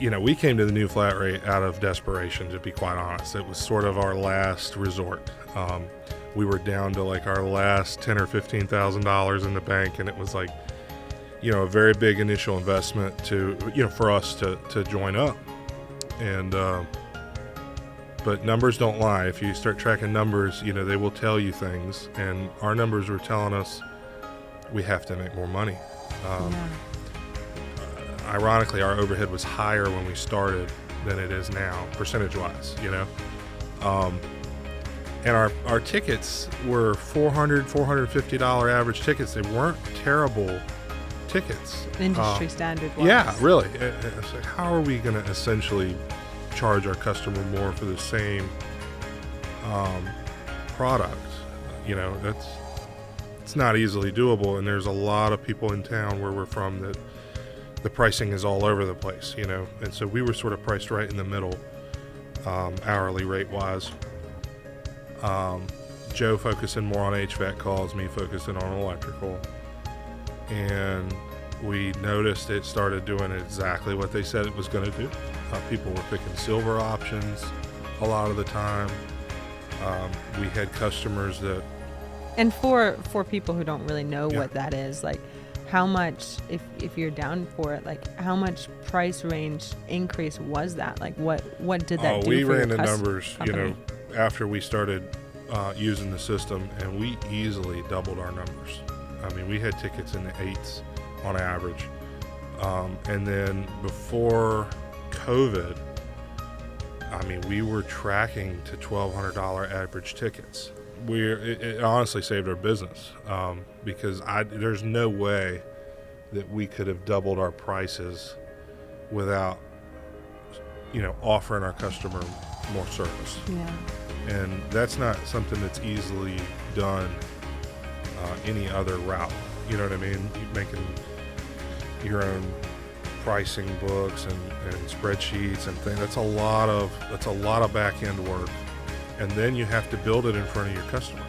we came to the new flat rate out of desperation, to be quite honest. It was sort of our last resort. We were down to like our last $10,000 or $15,000 in the bank, and it was like, a very big initial investment for us to join up. And but numbers don't lie. If you start tracking numbers, they will tell you things, and our numbers were telling us we have to make more money. Ironically, our overhead was higher when we started than it is now, percentage-wise, and our tickets were $400, $450 average tickets. They weren't terrible tickets. Industry standard wise. Yeah, really. It's like, how are we going to essentially charge our customer more for the same product? It's not easily doable, and there's a lot of people in town where we're from that the pricing is all over the place, and so we were sort of priced right in the middle, hourly rate wise. Joe focusing more on HVAC calls, me focusing on electrical, and we noticed it started doing exactly what they said it was going to do. People were picking silver options a lot of the time. We had customers that, and for people who don't really know what that is, like, how much, if you're down for it, like, how much price range increase was that? Like, what did that do we for ran your the numbers, company? after we started using the system, and we easily doubled our numbers. I mean, we had tickets in the 8s on average. And then before COVID, I mean, we were tracking to $1,200 average tickets. It honestly saved our business, because there's no way that we could have doubled our prices without, offering our customer more service. Yeah. And that's not something that's easily done any other route. You know what I mean? Making your own pricing books and spreadsheets and things. That's a lot of back end work. And then you have to build it in front of your customer.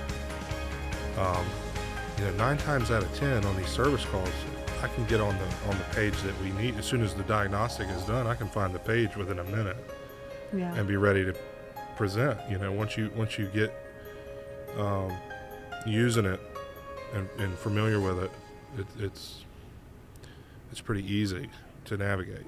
9 times out of 10 on these service calls, I can get on the page that we need. As soon as the diagnostic is done, I can find the page within a minute and be ready to present. Once you get using it and familiar with it, it's pretty easy to navigate.